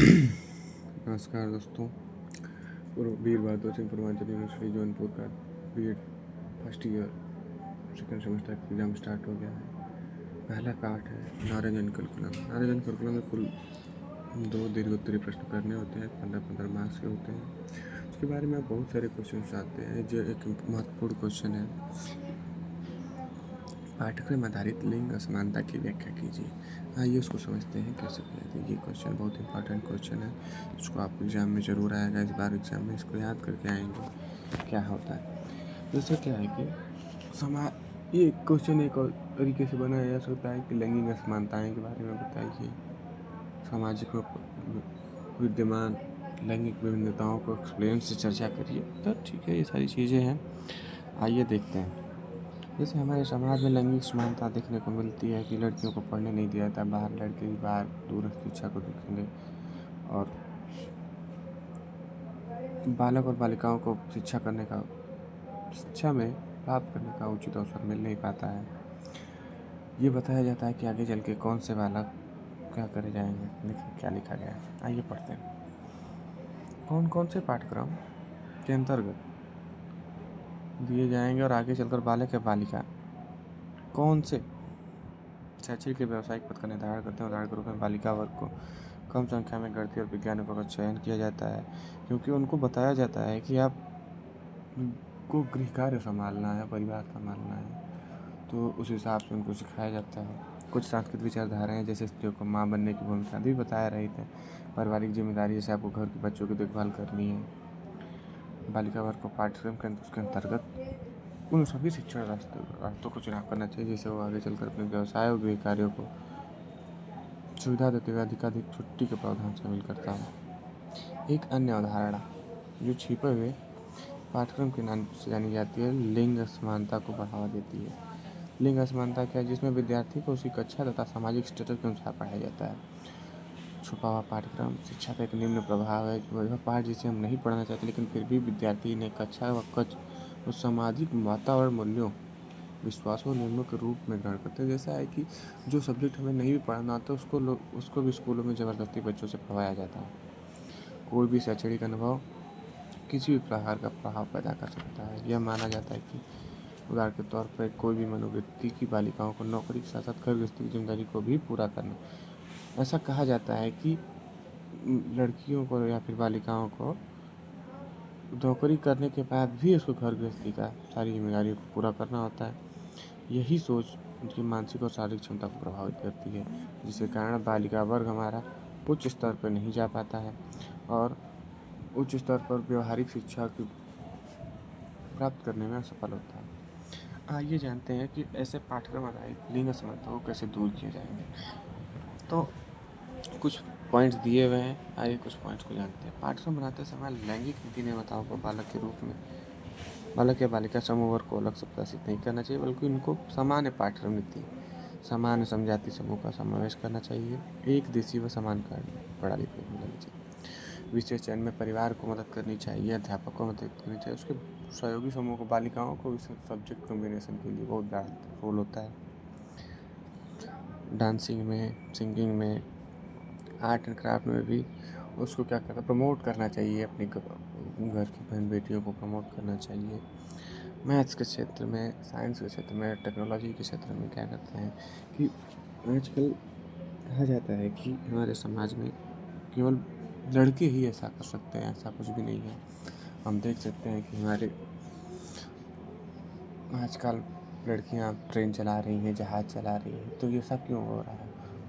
नमस्कार दोस्तों। वीर बहादुर सिंह पूर्वांचल यूनिवर्सिटी जौनपुर का B Ed first year second semester का एग्ज़ाम स्टार्ट हो गया है। पहला पार्ट है नारायण करिकुलम। नारायण करिकुलम में कुल 2 दीर्घोत्तरीय प्रश्न करने होते हैं, 15-15 मार्क्स के होते हैं। उसके बारे में बहुत सारे क्वेश्चन आते हैं। जो एक महत्वपूर्ण क्वेश्चन है, पाठ्यक्रम आधारित लिंग असमानता की व्याख्या कीजिए। आइए उसको समझते हैं कैसे किया जाए। ये क्वेश्चन बहुत इंपॉर्टेंट क्वेश्चन है, इसको आप एग्ज़ाम में ज़रूर आएगा। इस बार एग्ज़ाम में इसको याद करके आएंगे क्या होता है। जैसे क्या है कि ये क्वेश्चन एक और तरीके से बनाया जा सकता है कि लैंगिक असमानताएं के बारे में बताइए, सामाजिक विद्यमान लैंगिक विभिन्नताओं को एक्सप्लेन से चर्चा करिए। तो ठीक है, ये सारी चीज़ें हैं। आइए देखते हैं। जैसे हमारे समाज में लैंगिक समानता देखने को मिलती है कि लड़कियों को पढ़ने नहीं दिया जाता, बाहर लड़के ही बाहर दूरस्थ शिक्षा को देखेंगे, और बालक और बालिकाओं को शिक्षा में प्राप्त करने का उचित अवसर मिल नहीं पाता है। ये बताया जाता है कि आगे चल के कौन से बालक क्या करे जाएंगे। देखिए क्या लिखा गया है, आइए पढ़ते हैं। कौन कौन से पाठ्यक्रम के अंतर्गत दिए जाएंगे और आगे चलकर बालक या बालिका कौन से शैक्षिक व्यावसायिक पद का निर्धारण करते हैं। उदाहरण के रूप में बालिका वर्ग को कम संख्या में गणितीय और वैज्ञानिकों का चयन किया जाता है, क्योंकि उनको बताया जाता है कि आप को गृह कार्य संभालना है, परिवार संभालना है, तो उस हिसाब से उनको सिखाया जाता है। कुछ सांस्कृतिक विचारधाराएं जैसे स्त्रियों को माँ बनने की भूमिका भी बताया रहे थे। पारिवारिक जिम्मेदारी जैसे आपको घर के बच्चों की देखभाल करनी है। बालिका वर्ग को पाठ्यक्रम के अंतर्गत उन सभी शिक्षण रास्तों को चुनाव करना चाहिए जिससे वो आगे चलकर अपने व्यवसाय और गृह कार्यों को सुविधा देते हुए अधिकाधिक छुट्टी के प्रावधान शामिल करता है। एक अन्य अवधारणा जो छिपे हुए पाठ्यक्रम के नाम से जानी जाती है, लिंग असमानता को बढ़ावा देती है। लिंग असमानता क्या है? जिसमें विद्यार्थी को उसकी कक्षा तथा सामाजिक स्टेटस के अनुसार पढ़ाया जाता है। छुपा हुआ पाठ्यक्रम शिक्षा का एक निम्न प्रभाव है। वह पाठ जिसे हम नहीं पढ़ना चाहते, लेकिन फिर भी विद्यार्थी ने कक्षा व कक्ष और सामाजिक वातावरण मूल्यों, विश्वासों और नियमों के रूप में ग्रहण करते हैं। जैसा है कि जो सब्जेक्ट हमें नहीं भी पढ़ना आता उसको भी स्कूलों में ज़बरदस्ती बच्चों से पढ़ाया जाता है। कोई भी शैक्षणिक अनुभव किसी भी प्रकार का प्रभाव पैदा कर सकता है। यह माना जाता है कि उदाहरण के तौर पर कोई भी मनोवृत्ति की बालिकाओं को नौकरी के साथ साथ घर गृहस्थी की जिम्मेदारी को भी पूरा करना। ऐसा कहा जाता है कि लड़कियों को या फिर बालिकाओं को नौकरी करने के बाद भी उसको घर गृहस्थी का सारी जिम्मेदारी को पूरा करना होता है। यही सोच उनकी मानसिक और शारीरिक क्षमता को प्रभावित करती है, जिसके कारण बालिका वर्ग हमारा उच्च स्तर पर नहीं जा पाता है और उच्च स्तर पर व्यवहारिक शिक्षा की प्राप्त करने में असफल होता है। आइए जानते हैं कि ऐसे पाठ्यक्रम आधारित लिंग असमानता को कैसे दूर किया जाएंगे। तो कुछ पॉइंट्स दिए हुए हैं, आइए कुछ पॉइंट्स को जानते हैं। पाठ्यक्रम बनाते समय लैंगिक नीति निर्माताओं को बालक या बालिका समूह वर्ग को अलग से प्रदर्शित नहीं करना चाहिए, बल्कि उनको सामान्य पाठ्यक्रम नीति, सामान्य समझाती समूह का समावेश करना चाहिए। एक देशीय व समान प्रणाली पर मिलनी चाहिए। विशेष चयन में परिवार को मदद करनी चाहिए, अध्यापक को मदद करनी चाहिए। उसके सहयोगी समूह को बालिकाओं को इस सब्जेक्ट कॉम्बिनेशन के लिए बहुत बड़ा रोल होता है। डांसिंग में, सिंगिंग में, आर्ट एंड क्राफ्ट में भी उसको क्या करना, प्रमोट करना चाहिए। अपने घर की बहन बेटियों को प्रमोट करना चाहिए। मैथ्स के क्षेत्र में, साइंस के क्षेत्र में, टेक्नोलॉजी के क्षेत्र में क्या करते हैं कि आजकल कहा जाता है कि हमारे समाज में केवल लड़के ही ऐसा कर सकते हैं, ऐसा कुछ भी नहीं है। हम देख सकते हैं कि हमारे आजकल लड़कियां ट्रेन चला रही हैं, जहाज़ चला रही हैं। तो ये सब क्यों हो रहा है?